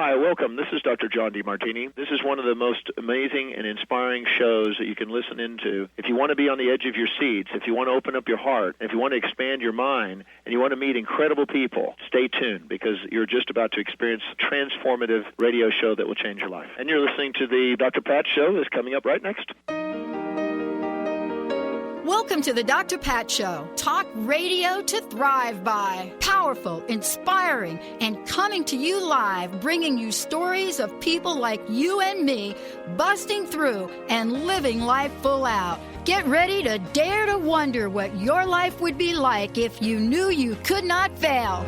Hi, welcome. This is Dr. John DeMartini. This is one of the most amazing and inspiring shows that you can listen into. If you want to be on the edge of your seats, if you want to open up your heart, if you want to expand your mind, and you want to meet incredible people, stay tuned because you're just about to experience a transformative radio show that will change your life. And you're listening to the Dr. Pat Show that's coming up right next. Welcome to the Dr. Pat Show. Talk radio to thrive by. Powerful, inspiring, and coming to you live, bringing you stories of people like you and me, busting through and living life full out. Get ready to dare to wonder what your life would be like if you knew you could not fail.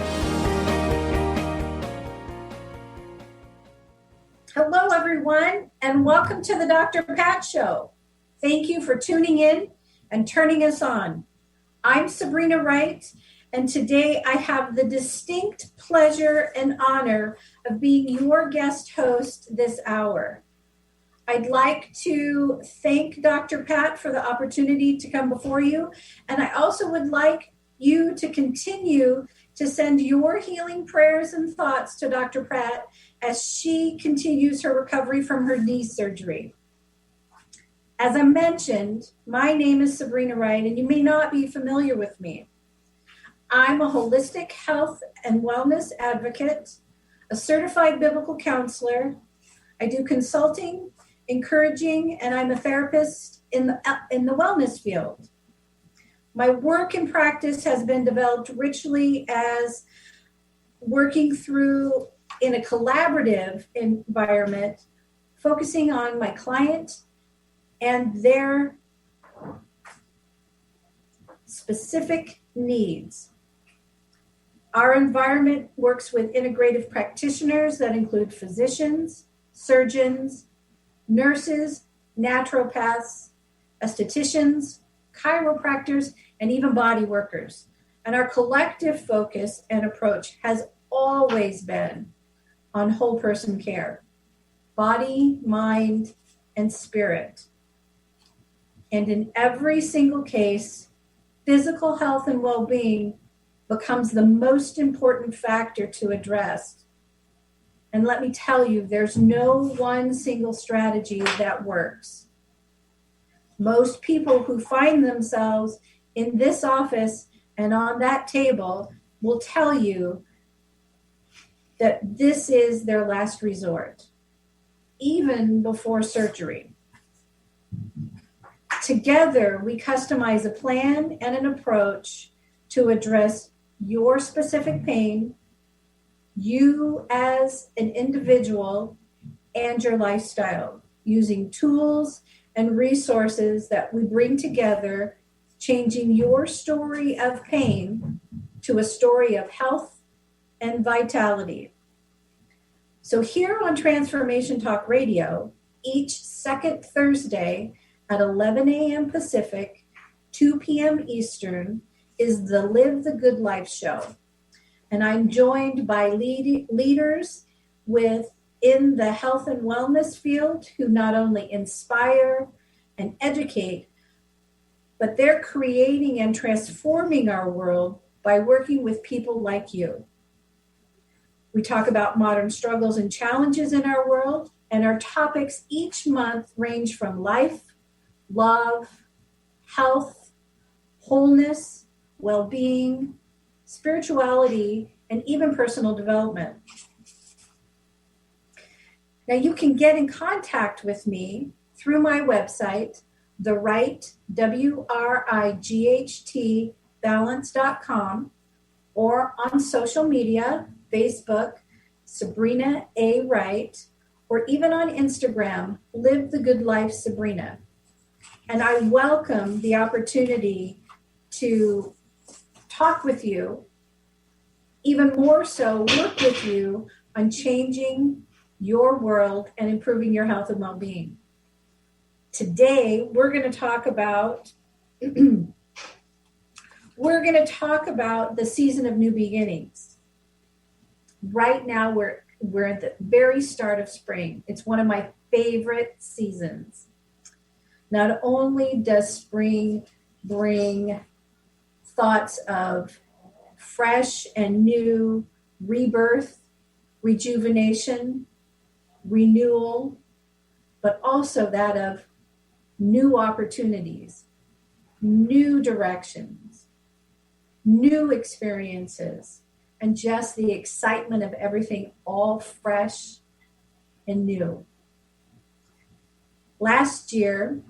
Hello, everyone, and welcome to the Dr. Pat Show. Thank you for tuning in and turning us on. I'm Sabrina Wright, and today I have the distinct pleasure and honor of being your guest host this hour. I'd like to thank Dr. Pat for the opportunity to come before you, and I also would like you to continue to send your healing prayers and thoughts to Dr. Pat as she continues her recovery from her knee surgery. As I mentioned, my name is Sabrina Wright, and you may not be familiar with me. I'm a holistic health and wellness advocate, a certified biblical counselor. I do consulting, encouraging, and I'm a therapist in the wellness field. My work and practice has been developed richly as working through in a collaborative environment, focusing on my client and their specific needs. Our environment works with integrative practitioners that include physicians, surgeons, nurses, naturopaths, estheticians, chiropractors, and even body workers. And our collective focus and approach has always been on whole person care, body, mind, and spirit. And in every single case, physical health and well-being becomes the most important factor to address. And let me tell you, there's no one single strategy that works. Most people who find themselves in this office and on that table will tell you that this is their last resort, even before surgery. Together, we customize a plan and an approach to address your specific pain, you as an individual, and your lifestyle, using tools and resources that we bring together, changing your story of pain to a story of health and vitality. So here on Transformation Talk Radio, each second Thursday at 11 a.m. Pacific, 2 p.m. Eastern, is the Live the Good Life show. And I'm joined by leaders within the health and wellness field who not only inspire and educate, but they're creating and transforming our world by working with people like you. We talk about modern struggles and challenges in our world, and our topics each month range from life, love, health, wholeness, well-being, spirituality, and even personal development. Now you can get in contact with me through my website, the Wright, WRIGHT, balance.com, or on social media, Facebook, Sabrina A. Wright, or even on Instagram, Live the Good Life Sabrina. And I welcome the opportunity to talk with you, even more so, work with you on changing your world and improving your health and well-being. Today, we're going to talk about the season of new beginnings. Right now, we're at the very start of spring. It's one of my favorite seasons. Not only does spring bring thoughts of fresh and new rebirth, rejuvenation, renewal, but also that of new opportunities, new directions, new experiences, and just the excitement of everything all fresh and new. Last year,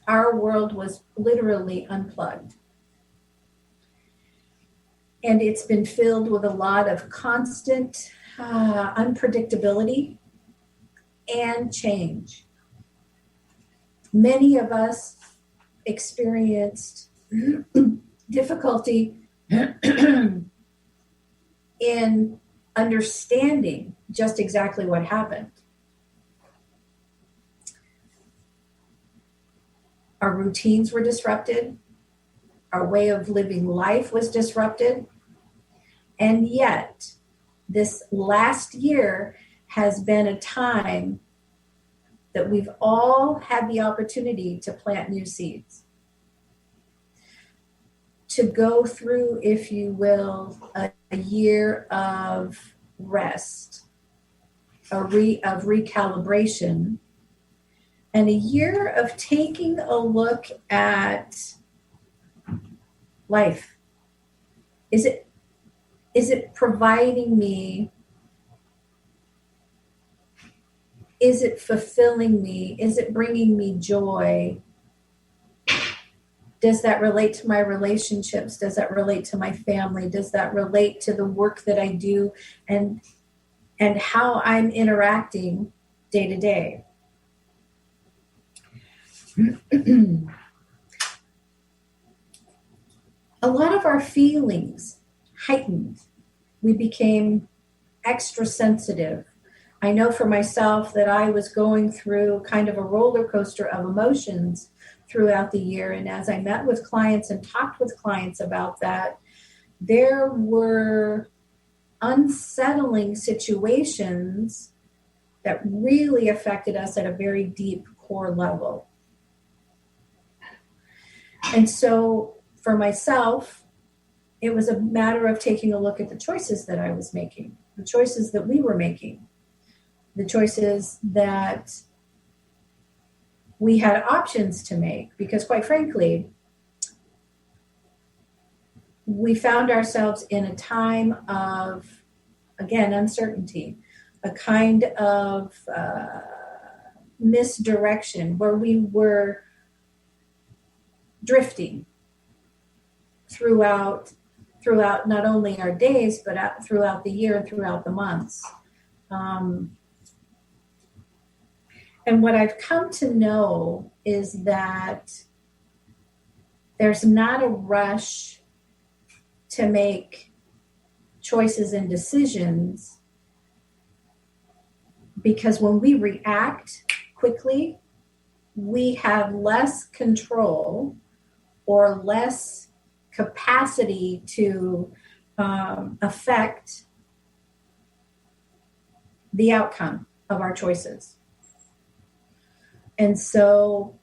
our world was literally unplugged. And it's been filled with a lot of constant unpredictability and change. Many of us experienced difficulty in understanding just exactly what happened. Our routines were disrupted. Our way of living life was disrupted. And yet, this last year has been a time that we've all had the opportunity to plant new seeds, to go through, if you will, a year of rest, of recalibration, and a year of taking a look at life. Is it providing me? Is it fulfilling me? Is it bringing me joy? Does that relate to my relationships? Does that relate to my family? Does that relate to the work that I do and how I'm interacting day to day? A lot of our feelings heightened. We became extra sensitive. I know for myself that I was going through kind of a roller coaster of emotions throughout the year. And as I met with clients and talked with clients about that, there were unsettling situations that really affected us at a very deep core level. And so for myself, it was a matter of taking a look at the choices that I was making, the choices that we were making, the choices that we had options to make, because quite frankly, we found ourselves in a time of, again, uncertainty, a kind of misdirection where we were drifting throughout not only our days, but throughout the year and throughout the months. And what I've come to know is that there's not a rush to make choices and decisions, because when we react quickly, we have less control or less capacity to affect the outcome of our choices. And so,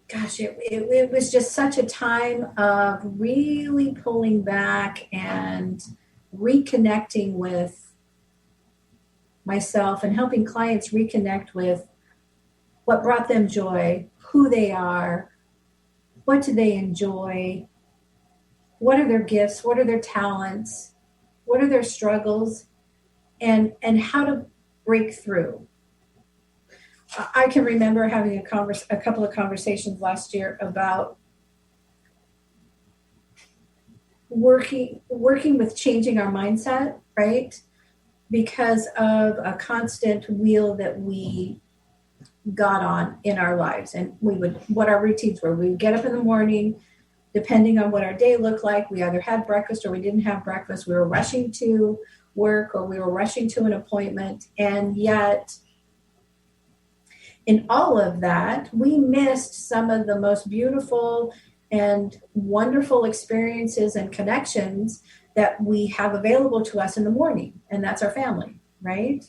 gosh, it was just such a time of really pulling back and reconnecting with myself and helping clients reconnect with what brought them joy, who they are, what do they enjoy, what are their gifts, what are their talents, what are their struggles, and how to break through. I can remember having a couple of conversations last year about working with changing our mindset, right? Because of a constant wheel that we got on in our lives. And what our routines were. We would get up in the morning, depending on what our day looked like. We either had breakfast or we didn't have breakfast. We were rushing to work or we were rushing to an appointment. And yet, in all of that, we missed some of the most beautiful and wonderful experiences and connections that we have available to us in the morning. And that's our family, right?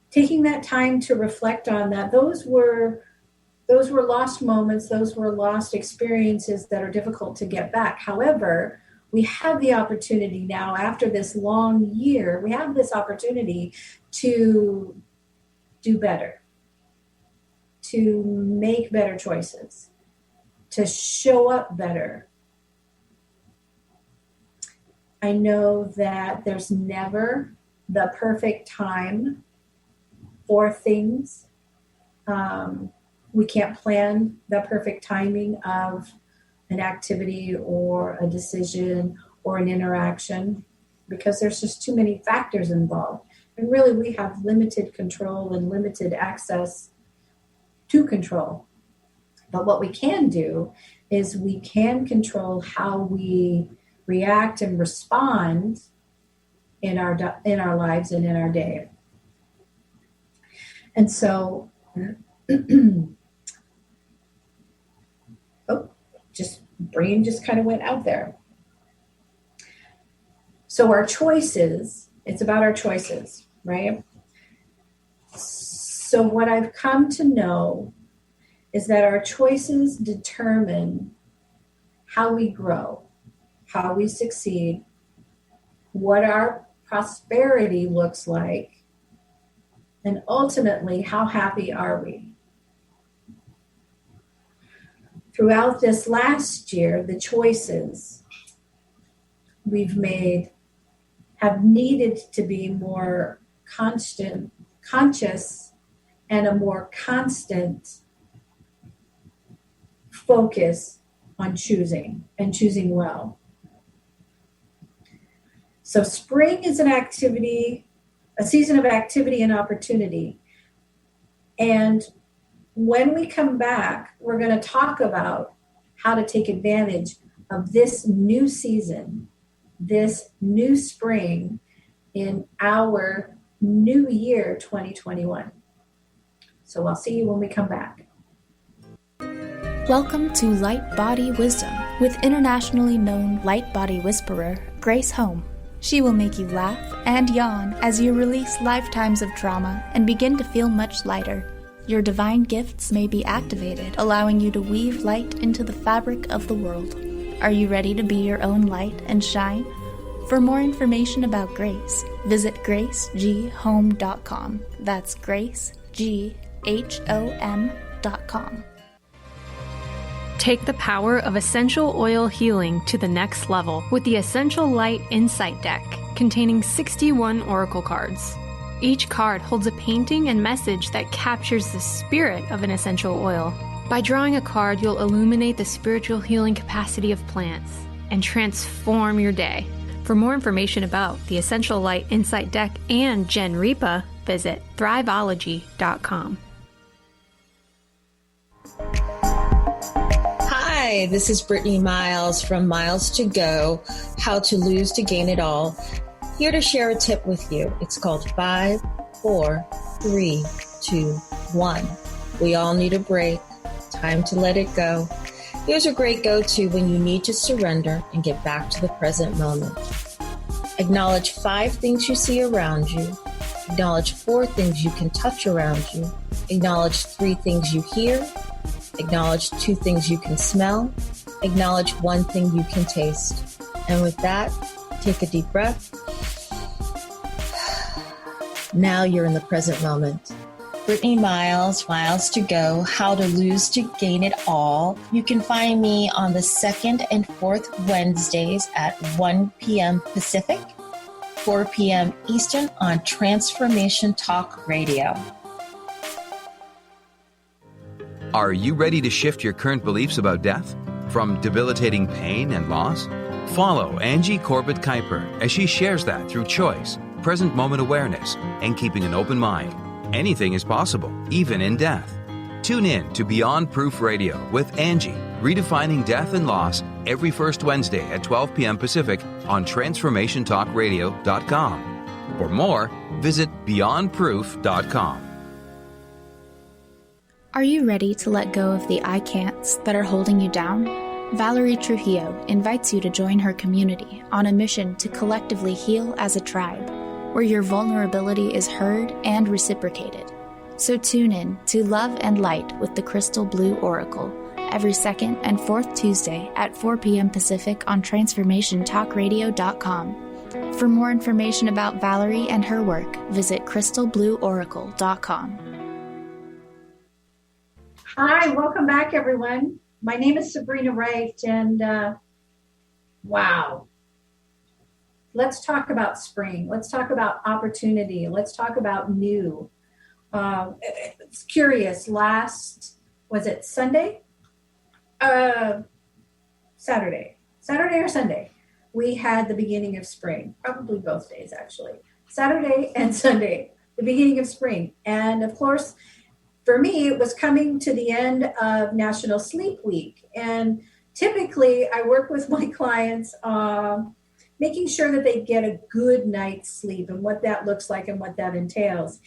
Taking that time to reflect on that, those were those were lost moments. Those were lost experiences that are difficult to get back. However, we have the opportunity now, after this long year, we have this opportunity to do better, to make better choices, to show up better. I know that there's never the perfect time for things. We can't plan the perfect timing of an activity or a decision or an interaction because there's just too many factors involved. And really, we have limited control and limited access to control. But what we can do is we can control how we react and respond in our lives and in our day. And so, brain just kind of went out there. So our choices, it's about our choices, right? So what I've come to know is that our choices determine how we grow, how we succeed, what our prosperity looks like, and ultimately, how happy are we? Throughout this last year, the choices we've made have needed to be more conscious, and a more constant focus on choosing and choosing well. So spring is an activity, a season of activity and opportunity. And when we come back, we're going to talk about how to take advantage of this new season, this new spring in our new year 2021. So I'll see you when we come back. Welcome to Light Body Wisdom with internationally known light body whisperer Grace Home. She will make you laugh and yawn as you release lifetimes of trauma and begin to feel much lighter. Your divine gifts may be activated, allowing you to weave light into the fabric of the world. Are you ready to be your own light and shine? For more information about Grace, visit gracegHome.com. That's gracegHOM.com. Take the power of essential oil healing to the next level with the Essential Light Insight Deck, containing 61 oracle cards. Each card holds a painting and message that captures the spirit of an essential oil. By drawing a card, you'll illuminate the spiritual healing capacity of plants and transform your day. For more information about the Essential Light Insight Deck and Gen Repa, visit Thriveology.com. Hi, this is Brittany Miles from Miles to Go, How to Lose to Gain It All. Here to share a tip with you. It's called 5, 4, 3, 2, 1. We all need a break. Time to let it go. Here's a great go-to when you need to surrender and get back to the present moment. Acknowledge 5 things you see around you. Acknowledge 4 things you can touch around you. Acknowledge 3 things you hear. Acknowledge 2 things you can smell. Acknowledge 1 thing you can taste. And with that, take a deep breath. Now you're in the present moment. Brittany Miles, Miles to Go, How to Lose to Gain It All. You can find me on the 2nd and 4th Wednesdays at 1 p.m. Pacific, 4 p.m. Eastern on Transformation Talk Radio. Are you ready to shift your current beliefs about death? From debilitating pain and loss? Follow Angie Corbett Kuiper as she shares that through choice, present moment awareness, and keeping an open mind. Anything is possible, even in death. Tune in to Beyond Proof Radio with Angie, redefining death and loss, every first Wednesday at 12 p.m. Pacific on TransformationTalkRadio.com. For more, visit BeyondProof.com. Are you ready to let go of the I can'ts that are holding you down? Valerie Trujillo invites you to join her community on a mission to collectively heal as a tribe, where your vulnerability is heard and reciprocated. So tune in to Love and Light with the Crystal Blue Oracle every second and fourth Tuesday at 4 p.m. Pacific on TransformationTalkRadio.com. For more information about Valerie and her work, visit crystalblueoracle.com. Hi, welcome back, everyone. My name is Sabrina Wright, and wow. Let's talk about spring. Let's talk about opportunity. Let's talk about new. It's curious. Was it Sunday? Saturday or Sunday, we had the beginning of spring, probably both days actually, Saturday and Sunday, the beginning of spring. And of course, for me, it was coming to the end of National Sleep Week. And typically I work with my clients, making sure that they get a good night's sleep and what that looks like and what that entails.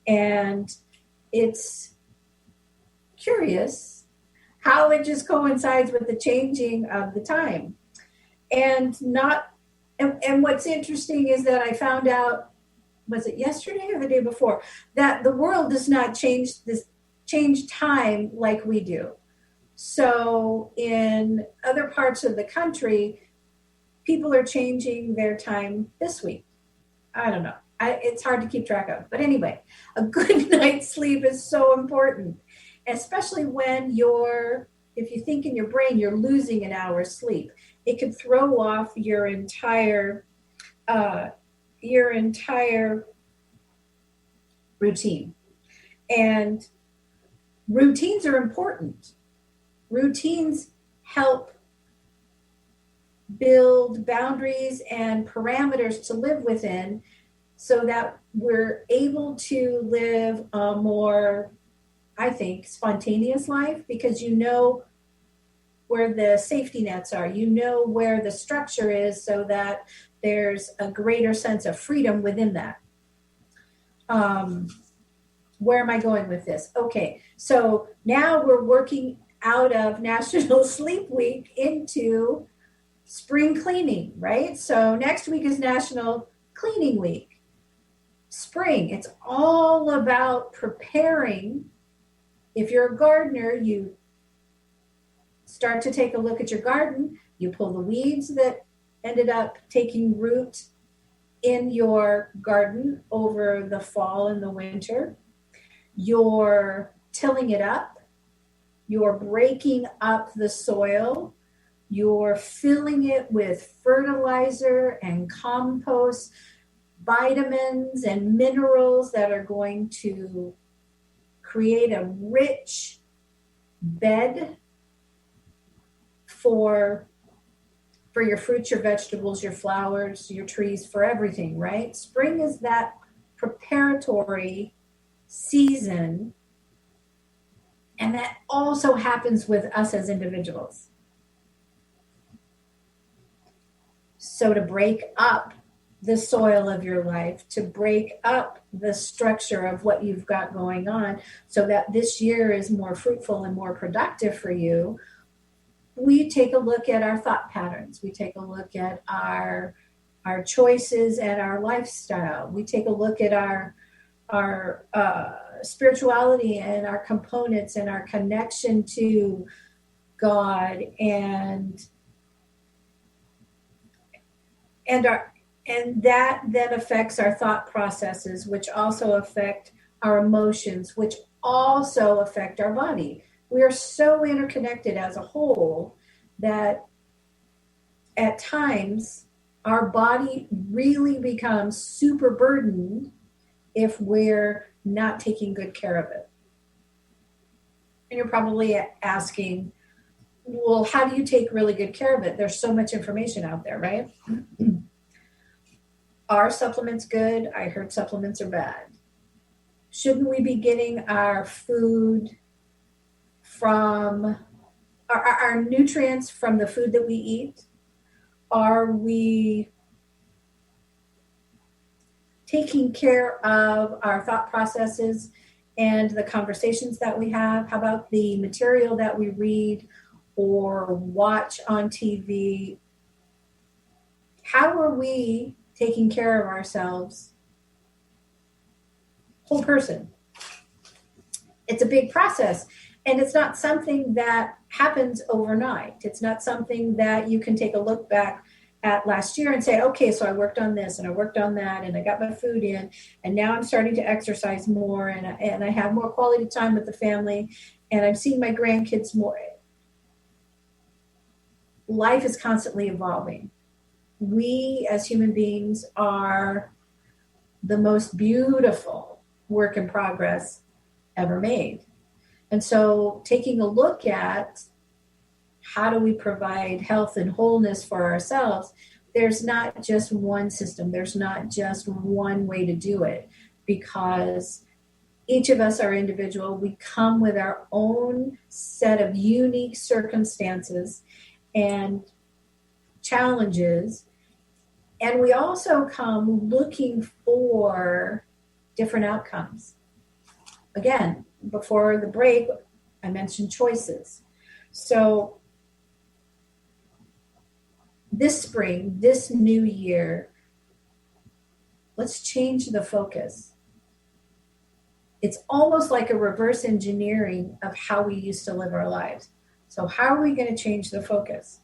And it's curious how it just coincides with the changing of the time. And what's interesting is that I found out, was it yesterday or the day before, that the world does not change time like we do. So in other parts of the country, people are changing their time this week. I don't know. It's hard to keep track of. But anyway, a good night's sleep is so important, especially when if you think in your brain you're losing an hour's sleep. It could throw off your entire routine. And routines are important. Routines help build boundaries and parameters to live within so that we're able to live a more, I think, spontaneous life, because you know where the safety nets are, you know where the structure is, so that there's a greater sense of freedom within that. Where am I going with this? Okay, so now we're working out of National Sleep Week into spring cleaning, right? So next week is National Cleaning Week. Spring, it's all about preparing. If you're a gardener, you start to take a look at your garden. You pull the weeds that ended up taking root in your garden over the fall and the winter. You're tilling it up. You're breaking up the soil. You're filling it with fertilizer and compost, vitamins and minerals that are going to create a rich bed for your fruits, your vegetables, your flowers, your trees, for everything, right? Spring is that preparatory season, and that also happens with us as individuals. So to break up the soil of your life, to break up the structure of what you've got going on so that this year is more fruitful and more productive for you, we take a look at our thought patterns. We take a look at our choices and our lifestyle. We take a look at our spirituality and our components and our connection to God and that then affects our thought processes, which also affect our emotions, which also affect our body. We are so interconnected as a whole that at times our body really becomes super burdened if we're not taking good care of it. And you're probably asking, well, how do you take really good care of it? There's so much information out there, right? Are supplements good? I heard supplements are bad. Shouldn't we be getting our food from our nutrients from the food that we eat? Are we taking care of our thought processes and the conversations that we have? How about the material that we read or watch on TV? How are we taking care of ourselves? Whole person. it's a big process. And it's not something that happens overnight. It's not something that you can take a look back at last year and say, okay, so I worked on this and I worked on that and I got my food in and now I'm starting to exercise more and I have more quality time with the family and I'm seeing my grandkids more. Life is constantly evolving. We as human beings are the most beautiful work in progress ever made. And so taking a look at how do we provide health and wholeness for ourselves, there's not just one system. There's not just one way to do it because each of us are individual. We come with our own set of unique circumstances and challenges. And we also come looking for different outcomes. Again, before the break, I mentioned choices. So this spring, this new year, let's change the focus. It's almost like a reverse engineering of how we used to live our lives. So how are we going to change the focus?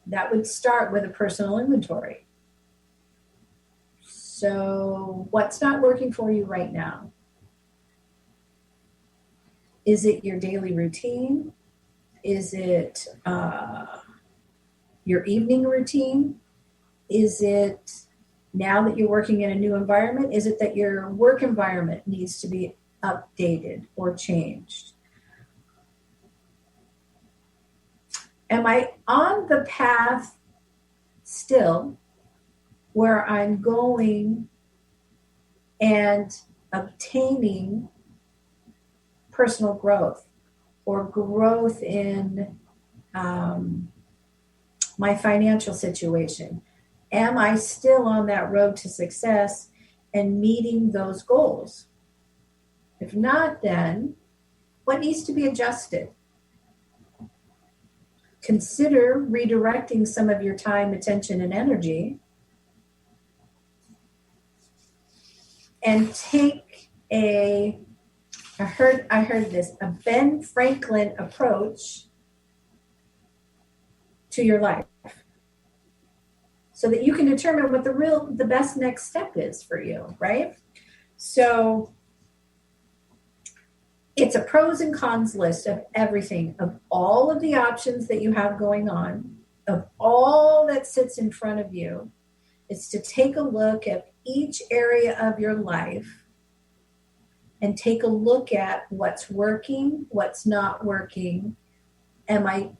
That would start with a personal inventory. So what's not working for you right now? Is it your daily routine? Is it your evening routine? Is it now that you're working in a new environment? Is it that your work environment needs to be updated or changed? Am I on the path still where I'm going and obtaining personal growth or growth in my financial situation? Am I still on that road to success and meeting those goals? If not, then what needs to be adjusted? Consider redirecting some of your time, attention, and energy and take I heard this, a Ben Franklin approach to your life so that you can determine what the best next step is for you, right? So it's a pros and cons list of everything, of all of the options that you have going on, of all that sits in front of you. It's to take a look at each area of your life and take a look at what's working, what's not working. Am I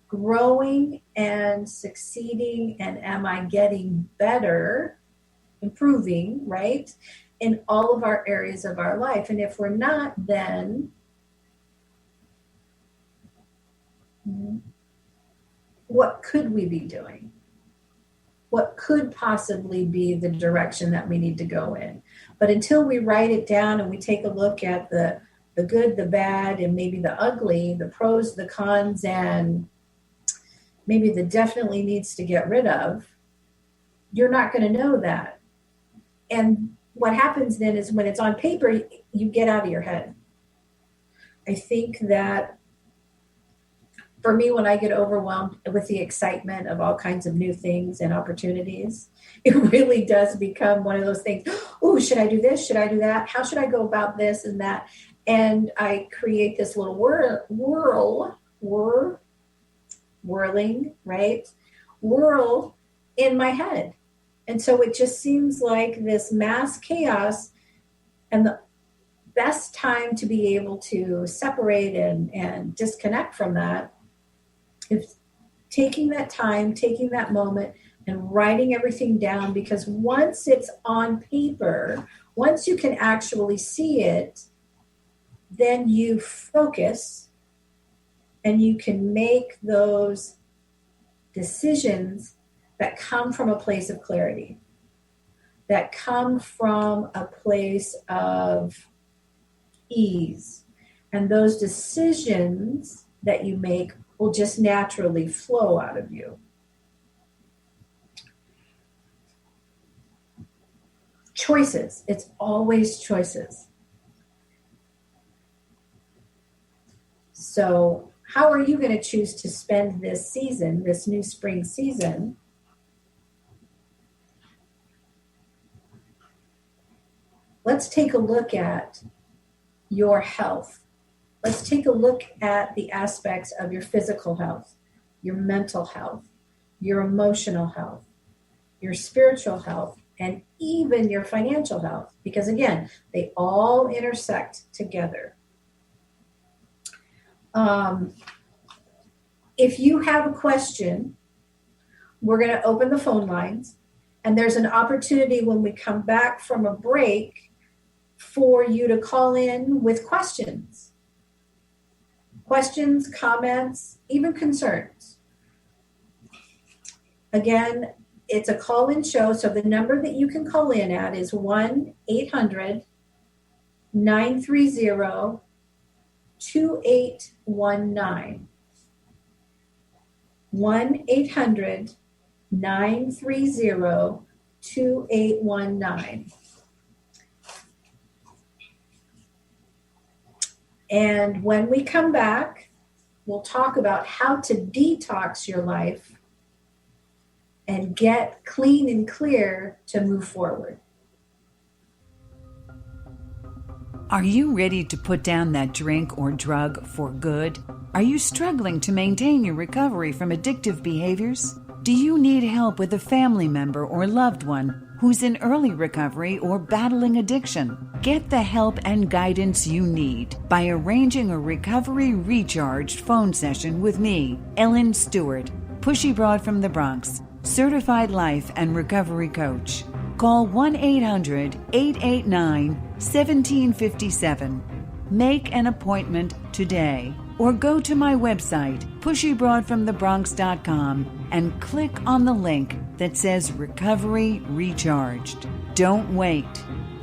growing and succeeding, and am I getting better, improving, right, in all of our areas of our life? And if we're not, then what could we be doing? What could possibly be the direction that we need to go in? But until we write it down and we take a look at the good, the bad, and maybe the ugly, the pros, the cons, and maybe the definitely needs to get rid of, you're not going to know that. And what happens then is when it's on paper, you get out of your head. I think that for me, when I get overwhelmed with the excitement of all kinds of new things and opportunities, it really does become one of those things. Oh, should I do this? Should I do that? How should I go about this and that? And I create this little whirling, right? Whirl in my head. And so it just seems like this mass chaos, and the best time to be able to separate and disconnect from that is taking that time, taking that moment and writing everything down, because once it's on paper, once you can actually see it, then you focus and you can make those decisions that come from a place of clarity, that come from a place of ease. And those decisions that you make will just naturally flow out of you. Choices. It's always choices. So how are you going to choose to spend this season, this new spring season? Let's take a look at your health. Let's take a look at the aspects of your physical health, your mental health, your emotional health, your spiritual health, and even your financial health, because again, they all intersect together. If you have a question, we're going to open the phone lines, and there's an opportunity when we come back from a break for you to call in with questions. Questions, comments, even concerns. Again, it's a call-in show, so the number that you can call in at is 1-800-930-2819. 1-800-930-2819. And when we come back, we'll talk about how to detox your life and get clean and clear to move forward. Are you ready to put down that drink or drug for good? Are you struggling to maintain your recovery from addictive behaviors? Do you need help with a family member or loved one who's in early recovery or battling addiction? Get the help and guidance you need by arranging a Recovery Recharged phone session with me, Ellen Stewart, Pushy Broad from the Bronx, certified life and recovery coach. Call 1-800-889-1757. Make an appointment today or go to my website, pushybroadfromthebronx.com, and click on the link that says Recovery Recharged. Don't wait.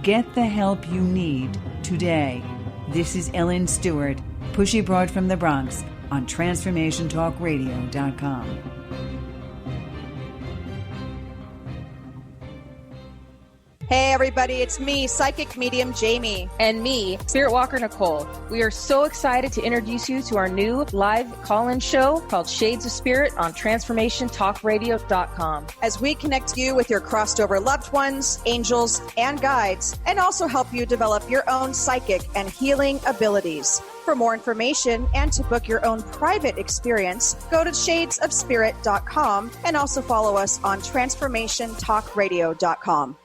Get the help you need today. This is Ellen Stewart, Pushy Broad from the Bronx, on TransformationTalkRadio.com. Hey everybody, it's me, Psychic Medium Jamie. And me, Spirit Walker Nicole. We are so excited to introduce you to our new live call-in show called Shades of Spirit on TransformationTalkRadio.com. As we connect you with your crossed over loved ones, angels, and guides, and also help you develop your own psychic and healing abilities. For more information and to book your own private experience, go to shadesofspirit.com and also follow us on TransformationTalkRadio.com.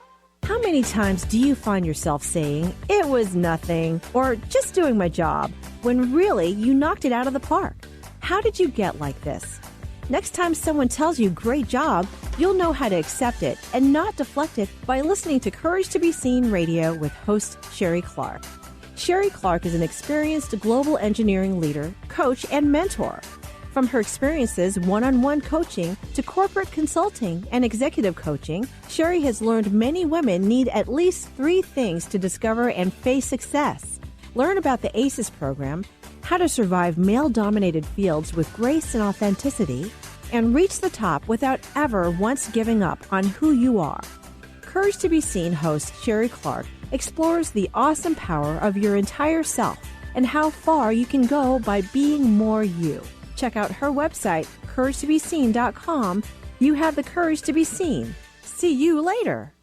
How many times do you find yourself saying, "It was nothing," or "just doing my job," when really you knocked it out of the park? How did you get like this? Next time someone tells you "great job," you'll know how to accept it and not deflect it by listening to Courage to Be Seen Radio with host Sherry Clark. Sherry Clark is an experienced global engineering leader, coach, and mentor. From her experiences one-on-one coaching to corporate consulting and executive coaching, Sherry has learned many women need at least 3 things to discover and face success. Learn about the ACES program, how to survive male-dominated fields with grace and authenticity, and reach the top without ever once giving up on who you are. Courage to Be Seen host Sherry Clark explores the awesome power of your entire self and how far you can go by being more you. Check out her website, CourageToBeSeen.com. You have the courage to be seen. See you later.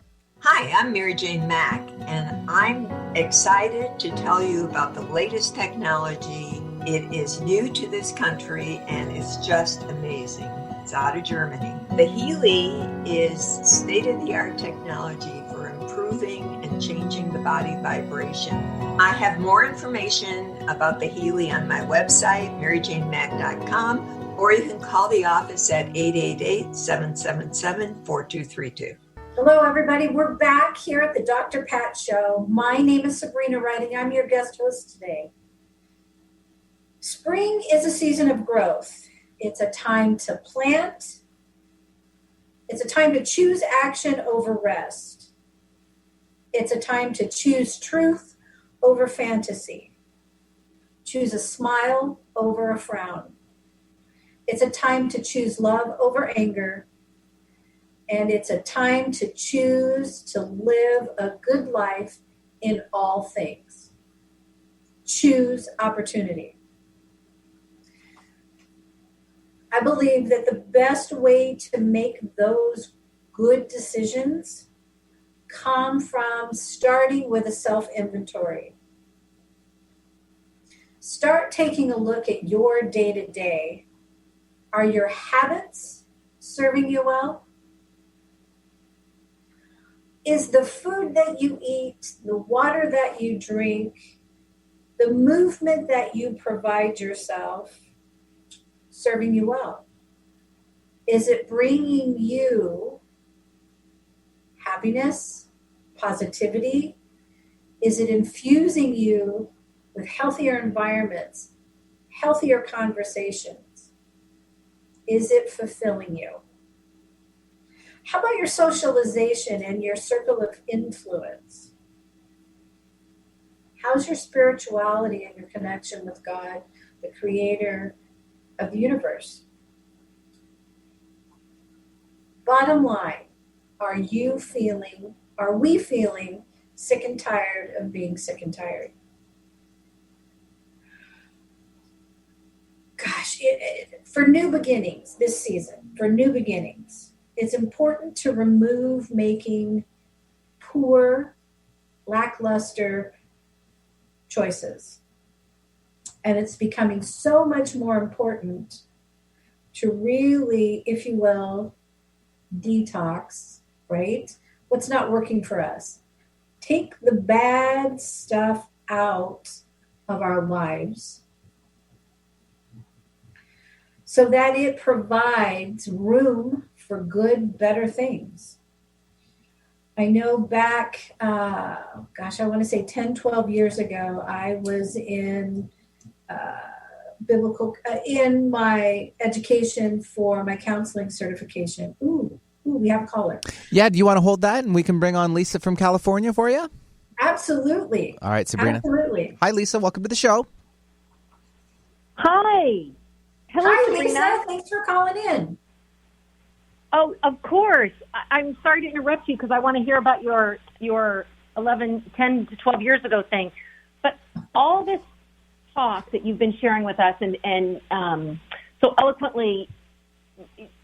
Hi, I'm Mary Jane Mack, and I'm excited to tell you about the latest technology. It is new to this country, and it's just amazing. It's out of Germany. The Healy is state-of-the-art technology for improving and changing the body vibration. I have more information about the Healy on my website, maryjanemack.com, or you can call the office at 888-777-4232. Hello, everybody. We're back here at the Dr. Pat Show. My name is Sabrina Wright, and I'm your guest host today. Spring is a season of growth. It's a time to plant. It's a time to choose action over rest. It's a time to choose truth over fantasy. Choose a smile over a frown. It's a time to choose love over anger. And it's a time to choose to live a good life in all things. Choose opportunity. I believe that the best way to make those good decisions come from starting with a self-inventory. Start taking a look at your day-to-day. Are your habits serving you well? Is the food that you eat, the water that you drink, the movement that you provide yourself serving you well? Is it bringing you happiness, positivity? Is it infusing you with healthier environments, healthier conversations? Is it fulfilling you? How about your socialization and your circle of influence? How's your spirituality and your connection with God, the creator of the universe? Bottom line, are we feeling sick and tired of being sick and tired? Gosh, for new beginnings this season, it's important to remove making poor, lackluster choices. And it's becoming so much more important to really, if you will, detox, right? What's not working for us. Take the bad stuff out of our lives so that it provides room for good, better things. I know back, I want to say 10, 12 years ago, I was in in my education for my counseling certification. Ooh, we have a caller. Yeah, do you want to hold that and we can bring on Lisa from California for you? Absolutely. All right, Sabrina. Absolutely. Hi, Lisa. Welcome to the show. Hi. Hello, Hi, Sabrina. Lisa. Thanks for calling in. Oh, of course. I'm sorry to interrupt you because I want to hear about your 10 to 12 years ago thing. But all this talk that you've been sharing with us and so eloquently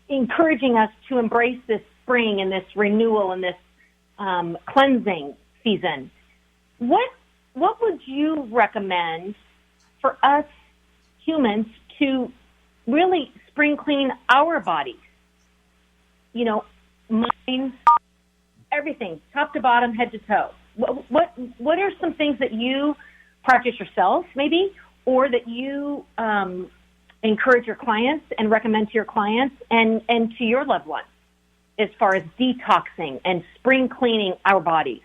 encouraging us to embrace this spring and this renewal and this cleansing season, what would you recommend for us humans to really spring clean our bodies? You know, minds, everything, top to bottom, head to toe. What are some things that you practice yourself, maybe, or that you encourage your clients and recommend to your clients and to your loved ones as far as detoxing and spring cleaning our bodies?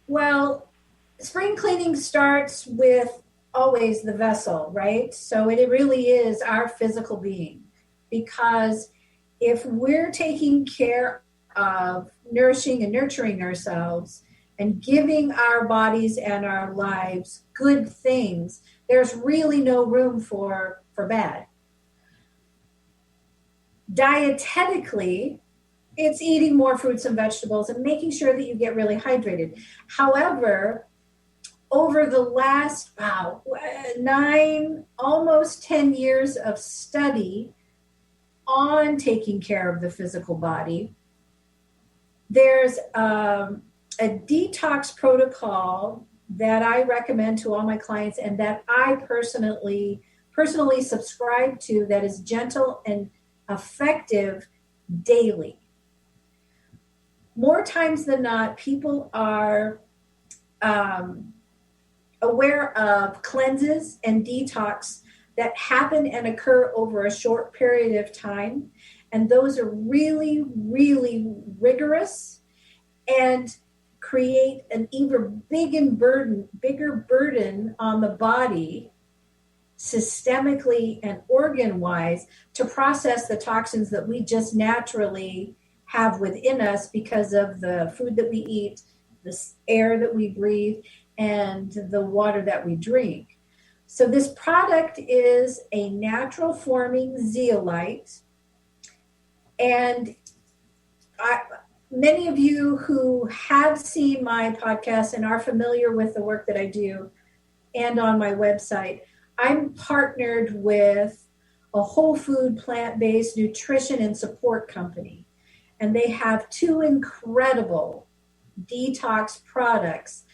Well, spring cleaning starts with always the vessel, right? So it really is our physical being, because if we're taking care of nourishing and nurturing ourselves and giving our bodies and our lives good things, there's really no room for bad. Dietetically, it's eating more fruits and vegetables and making sure that you get really hydrated. However, over the last 9, almost 10 years of study on taking care of the physical body, there's a detox protocol that I recommend to all my clients and that I personally subscribe to, that is gentle and effective daily. More times than not, people are aware of cleanses and detox that happen and occur over a short period of time. And those are really, really rigorous and create an even bigger burden on the body, systemically and organ-wise, to process the toxins that we just naturally have within us because of the food that we eat, the air that we breathe, and the water that we drink. So this product is a natural forming zeolite. And many of you who have seen my podcast and are familiar with the work that I do and on my website, I'm partnered with a whole food, plant-based nutrition and support company. And they have 2 incredible detox products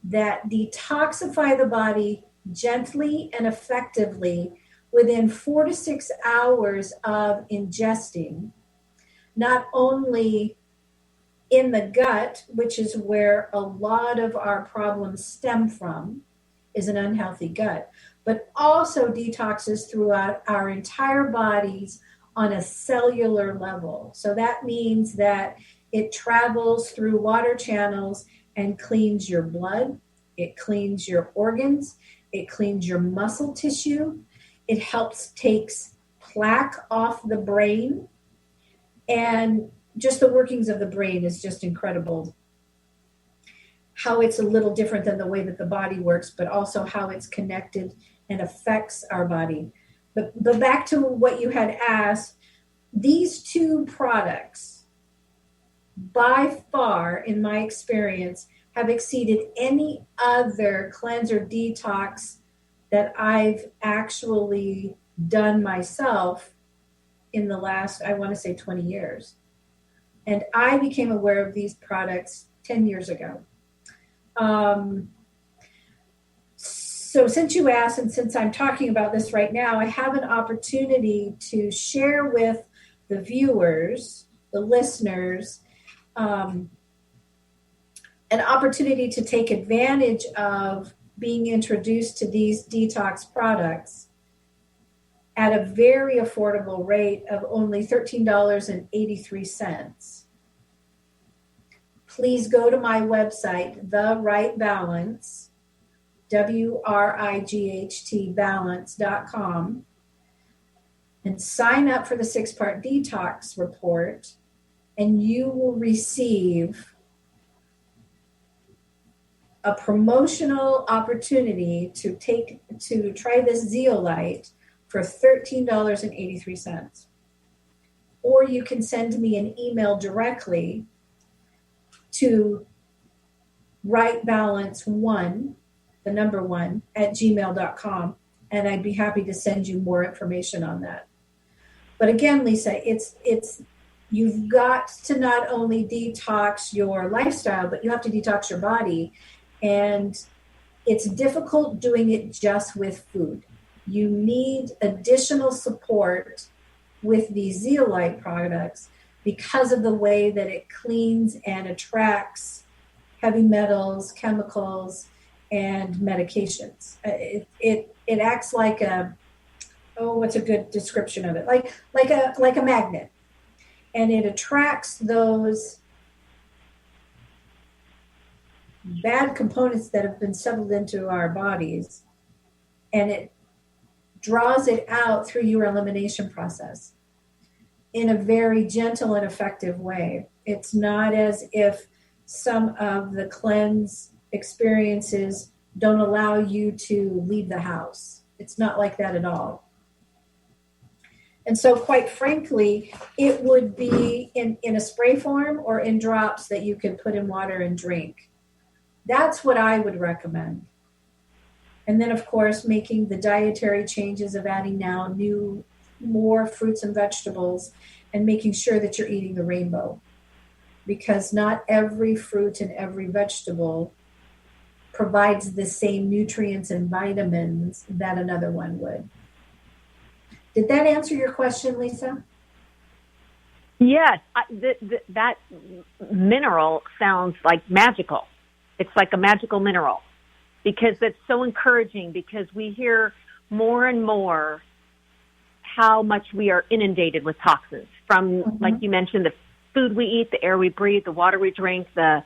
that detoxify the body gently and effectively within 4 to 6 hours of ingesting, not only in the gut, which is where a lot of our problems stem from, is an unhealthy gut, but also detoxes throughout our entire bodies on a cellular level. So that means that it travels through water channels and cleans your blood, it cleans your organs, it cleans your muscle tissue, it helps takes plaque off the brain, and just the workings of the brain is just incredible. How it's a little different than the way that the body works, but also how it's connected and affects our body. But back to what you had asked, these 2 products, by far, in my experience, have exceeded any other cleanser detox that I've actually done myself in the last, I want to say 20 years. And I became aware of these products 10 years ago. So since you asked, and since I'm talking about this right now, I have an opportunity to share with the viewers, the listeners, an opportunity to take advantage of being introduced to these detox products at a very affordable rate of only $13.83. Please go to my website, The Right Balance, WRIGHT balance.com, and sign up for the 6-part detox report, and you will receive a promotional opportunity to try this zeolite for $13.83. Or you can send me an email directly to rightbalance1, the number 1, at gmail.com, and I'd be happy to send you more information on that. But again, Lisa, it's you've got to not only detox your lifestyle, but you have to detox your body. And it's difficult doing it just with food. You need additional support with these zeolite products because of the way that it cleans and attracts heavy metals, chemicals, and medications. It acts like what's a good description of it? Like a magnet. And it attracts those bad components that have been settled into our bodies, and it draws it out through your elimination process in a very gentle and effective way. It's not as if some of the cleanse experiences don't allow you to leave the house. It's not like that at all. And so, quite frankly, it would be in a spray form or in drops that you can put in water and drink. That's what I would recommend. And then, of course, making the dietary changes of adding now more fruits and vegetables, and making sure that you're eating the rainbow. Because not every fruit and every vegetable provides the same nutrients and vitamins that another one would. Did that answer your question, Lisa? Yes. That mineral sounds like magical. It's like a magical mineral, because that's so encouraging, because we hear more and more how much we are inundated with toxins from, like you mentioned, the food we eat, the air we breathe, the water we drink, the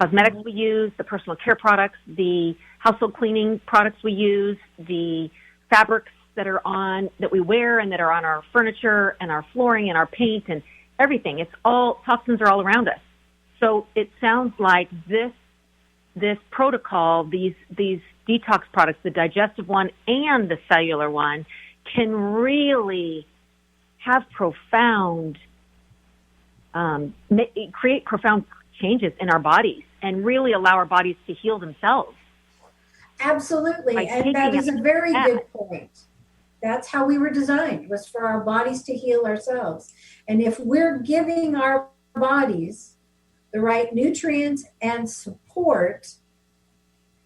cosmetics we use, the personal care products, the household cleaning products we use, the fabrics that we wear and that are on our furniture and our flooring and our paint and everything. It's all, toxins are all around us. So it sounds like this protocol, these detox products, the digestive one and the cellular one, can really have create profound changes in our bodies and really allow our bodies to heal themselves. Absolutely. And that is a very good point. That's how we were designed, was for our bodies to heal ourselves. And if we're giving our bodies the right nutrients and support,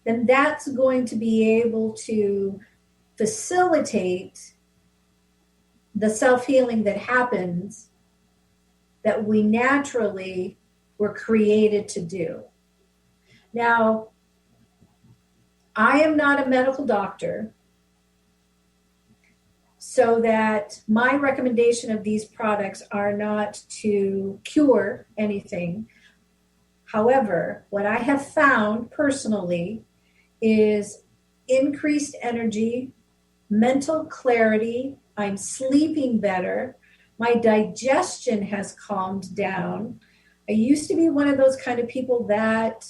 then that's going to be able to facilitate the self-healing that happens, that we naturally were created to do. Now, I am not a medical doctor, so that my recommendation of these products are not to cure anything. However, what I have found personally is increased energy, mental clarity. I'm sleeping better. My digestion has calmed down. I used to be one of those kind of people that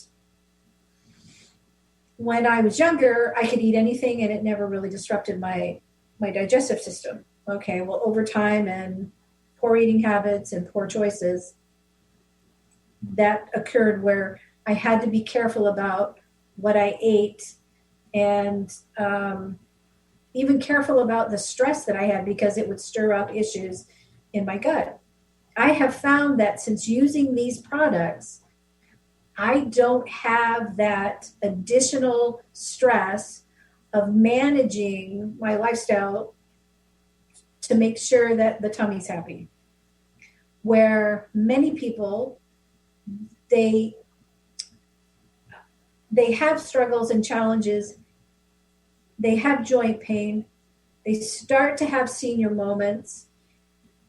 when I was younger, I could eat anything and it never really disrupted my digestive system. Okay, well, over time and poor eating habits and poor choices, that occurred where I had to be careful about what I ate, and even careful about the stress that I had, because it would stir up issues in my gut. I have found that since using these products, I don't have that additional stress of managing my lifestyle to make sure that the tummy's happy. Where many people, they have struggles and challenges, they have joint pain, they start to have senior moments,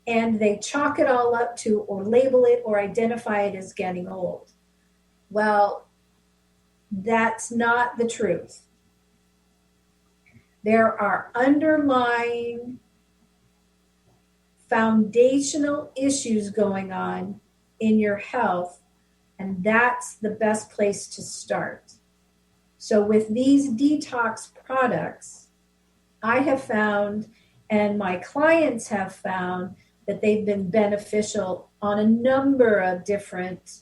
and they chalk it all up to, or label it or identify it as getting old. Well, that's not the truth. There are underlying foundational issues going on in your health, and that's the best place to start. So with these detox products, I have found, and my clients have found, that they've been beneficial on a number of different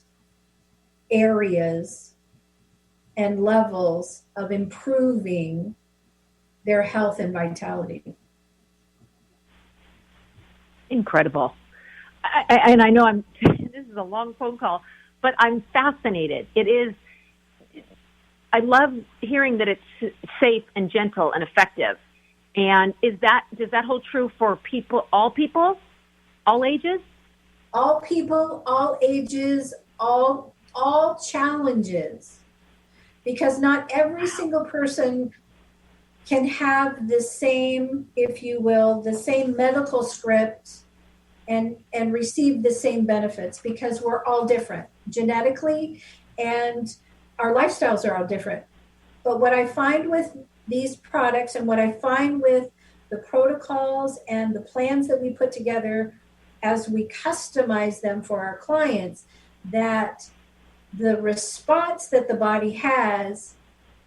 areas and levels of improving their health and vitality. Incredible. And I know this is a long phone call, but I'm fascinated. I love hearing that it's safe and gentle and effective. And does that hold true for people, all ages? All people, all ages, all challenges. Because not every single person can have the same, if you will, the same medical script and receive the same benefits, because we're all different genetically and our lifestyles are all different. But what I find with these products and what I find with the protocols and the plans that we put together as we customize them for our clients, that the response that the body has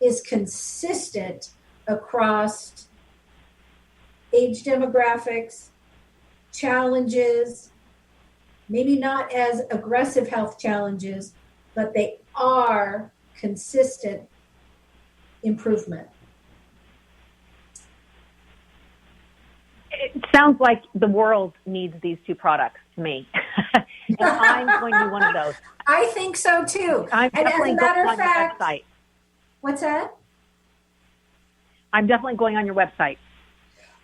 is consistent across age demographics, challenges, maybe not as aggressive health challenges, but they are consistent improvement. It sounds like the world needs these two products to me. And I'm going to be one of those. I think so too. I'm and as a matter of fact, website. What's that? I'm definitely going on your website.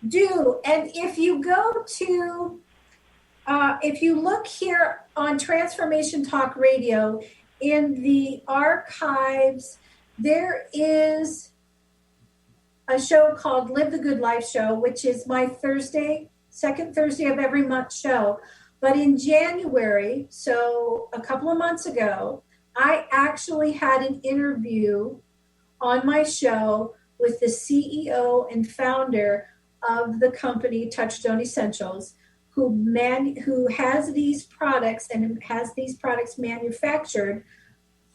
Do. And if you go to, if you look here on Transformation Talk Radio, in the archives, there is a show called Live the Good Life Show, which is my second Thursday of every month show. But in January, so a couple of months ago, I actually had an interview on my show with the CEO and founder of the company Touchstone Essentials, who has these products and has these products manufactured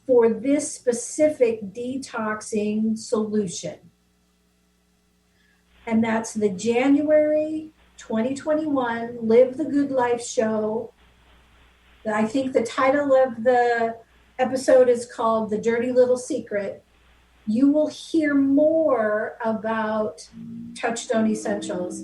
for this specific detoxing solution. And that's the January 2021 Live the Good Life show. I think the title of the episode is called The Dirty Little Secret. You will hear more about Touchstone Essentials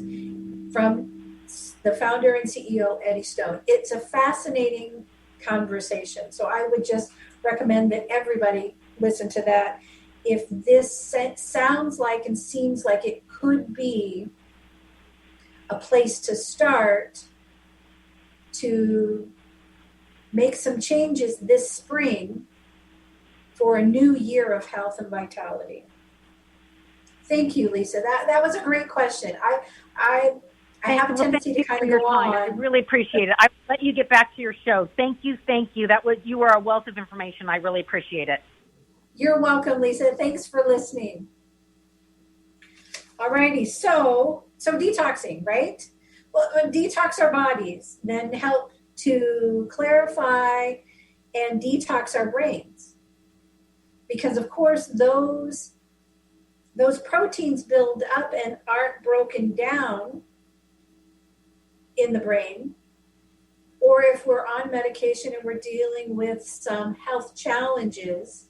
from the founder and CEO, Eddie Stone. It's a fascinating conversation. So I would just recommend that everybody listen to that. If this sounds like and seems like it could be a place to start to make some changes this spring for a new year of health and vitality. Thank you, Lisa. That was a great question. I have a tendency to kind of go on. I really appreciate it. I'll let you get back to your show. Thank you. You are a wealth of information. I really appreciate it. You're welcome, Lisa. Thanks for listening. All righty. So detoxing, right? Well, detox our bodies, then help to clarify and detox our brains. Because, of course, those proteins build up and aren't broken down in the brain. Or if we're on medication and we're dealing with some health challenges,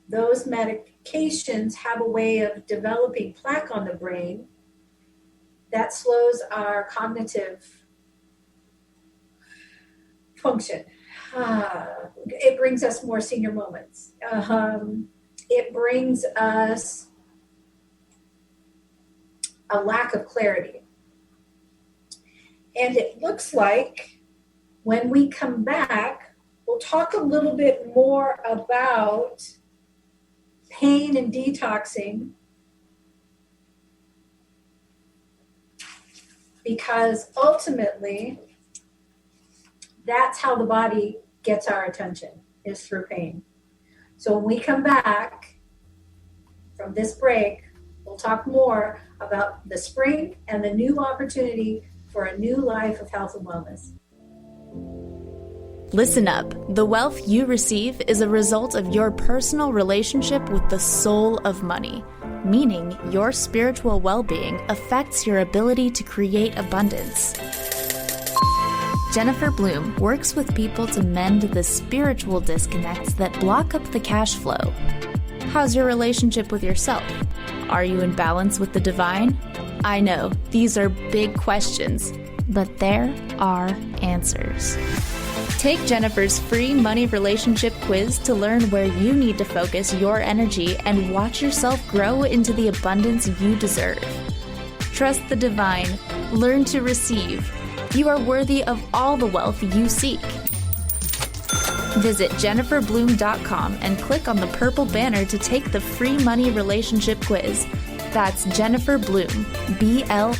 those medications have a way of developing plaque on the brain that slows our cognitive function. It brings us more senior moments. It brings us a lack of clarity. And it looks like when we come back, we'll talk a little bit more about pain and detoxing, because ultimately that's how the body gets our attention, is through pain. So when we come back from this break, we'll talk more about the spring and the new opportunity for a new life of health and wellness. Listen up. The wealth you receive is a result of your personal relationship with the soul of money, meaning your spiritual well-being affects your ability to create abundance. Jennifer Bloom works with people to mend the spiritual disconnects that block up the cash flow. How's your relationship with yourself? Are you in balance with the divine? I know, these are big questions, but there are answers. Take Jennifer's free money relationship quiz to learn where you need to focus your energy and watch yourself grow into the abundance you deserve. Trust the divine. Learn to receive. You are worthy of all the wealth you seek. Visit jenniferbloom.com and click on the purple banner to take the free money relationship quiz. That's Jennifer Bloom, BLOOME.com.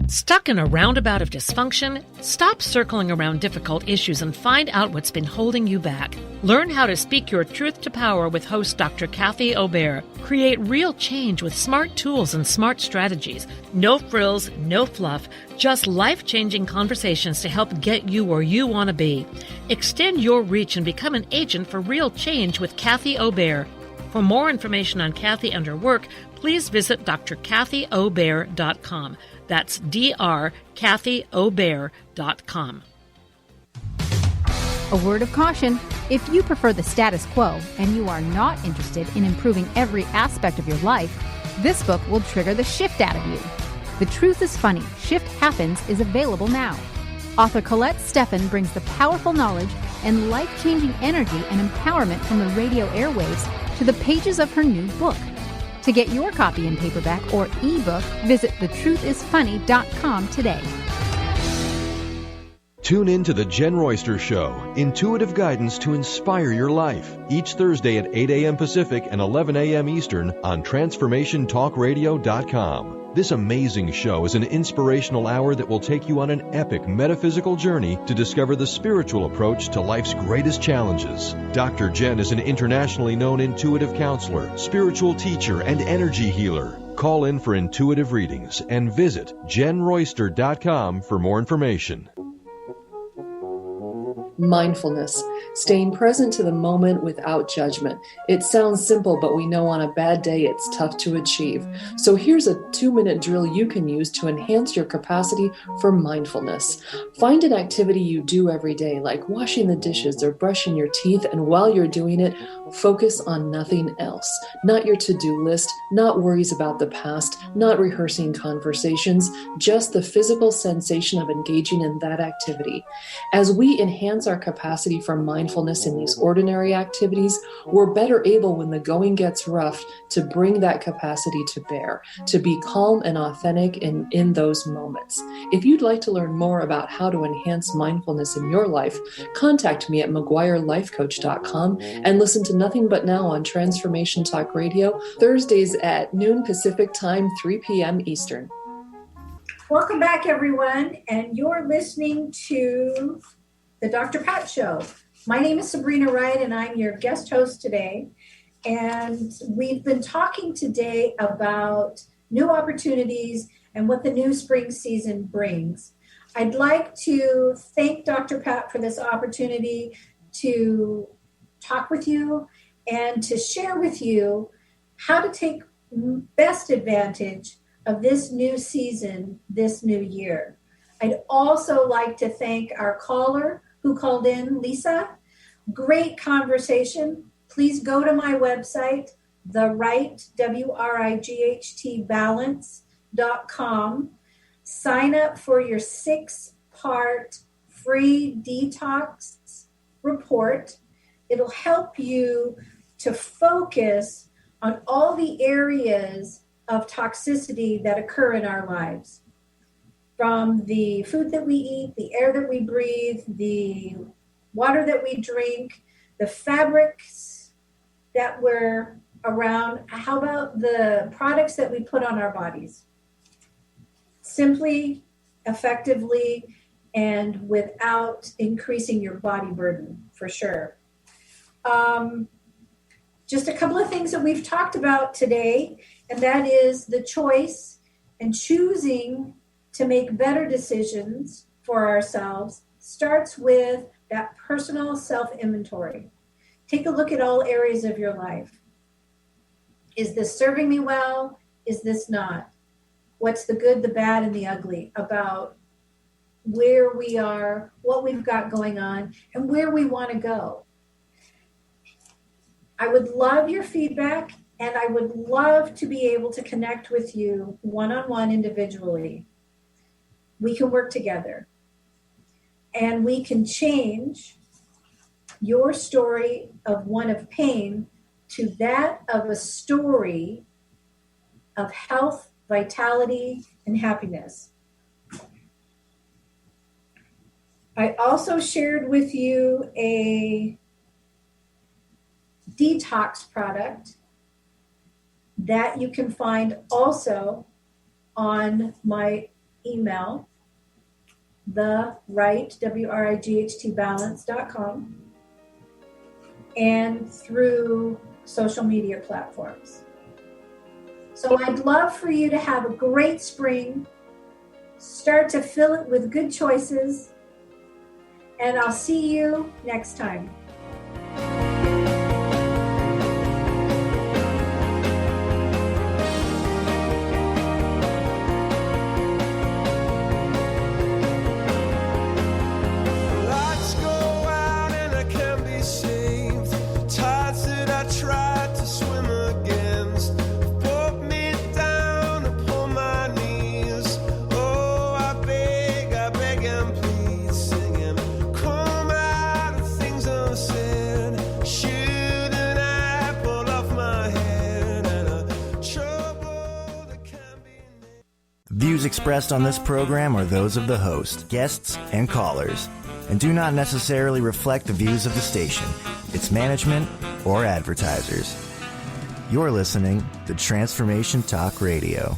Stuck in a roundabout of dysfunction? Stop circling around difficult issues and find out what's been holding you back. Learn how to speak your truth to power with host Dr. Kathy Obear. Create real change with smart tools and smart strategies. No frills, no fluff, just life-changing conversations to help get you where you want to be. Extend your reach and become an agent for real change with Kathy Obear. For more information on Kathy and her work, please visit drkathyobear.com. That's drkathyobear.com. A word of caution. If you prefer the status quo and you are not interested in improving every aspect of your life, this book will trigger the shift out of you. The Truth is Funny, Shift Happens is available now. Author Colette Steffen brings the powerful knowledge and life-changing energy and empowerment from the radio airwaves to the pages of her new book. To get your copy in paperback or ebook, visit thetruthisfunny.com today. Tune in to The Jen Royster Show, intuitive guidance to inspire your life, each Thursday at 8 a.m. Pacific and 11 a.m. Eastern on TransformationTalkRadio.com. This amazing show is an inspirational hour that will take you on an epic metaphysical journey to discover the spiritual approach to life's greatest challenges. Dr. Jen is an internationally known intuitive counselor, spiritual teacher, and energy healer. Call in for intuitive readings and visit JenRoyster.com for more information. Mindfulness, staying present to the moment without judgment. It sounds simple, but we know on a bad day it's tough to achieve. So here's a 2-minute drill you can use to enhance your capacity for mindfulness. Find an activity you do every day, like washing the dishes or brushing your teeth, and while you're doing it, focus on nothing else. Not your to-do list, not worries about the past, not rehearsing conversations, just the physical sensation of engaging in that activity. As we enhance our capacity for mindfulness in these ordinary activities, we're better able when the going gets rough to bring that capacity to bear, to be calm and authentic in those moments. If you'd like to learn more about how to enhance mindfulness in your life, contact me at McGuireLifeCoach.com and listen to Nothing But Now on Transformation Talk Radio, Thursdays at noon Pacific Time, 3 p.m. Eastern. Welcome back, everyone, and you're listening to the Dr. Pat Show. My name is Sabrina Wright, and I'm your guest host today. And we've been talking today about new opportunities and what the new spring season brings. I'd like to thank Dr. Pat for this opportunity to talk with you and to share with you how to take best advantage of this new season, this new year. I'd also like to thank our caller who called in, Lisa. Great conversation. Please go to my website, WrightBalance.com. Sign up for your 6-part free detox report. It'll help you to focus on all the areas of toxicity that occur in our lives. From the food that we eat, the air that we breathe, the water that we drink, the fabrics that we're around. How about the products that we put on our bodies? Simply, effectively, and without increasing your body burden, for sure. Just a couple of things that we've talked about today, and that is the choice and choosing to make better decisions for ourselves starts with that personal self-inventory. Take a look at all areas of your life. Is this serving me well? Is this not? What's the good, the bad, and the ugly about where we are, what we've got going on, and where we want to go? I would love your feedback, and I would love to be able to connect with you one-on-one individually. We can work together, and we can change your story of one of pain to that of a story of health, vitality, and happiness. I also shared with you a detox product that you can find also on my email, WrightBalance.com, and through social media platforms. So I'd love for you to have a great spring, start to fill it with good choices, and I'll see you next time. Views expressed on this program are those of the host, guests, and callers, and do not necessarily reflect the views of the station, its management, or advertisers. You're listening to Transformation Talk Radio.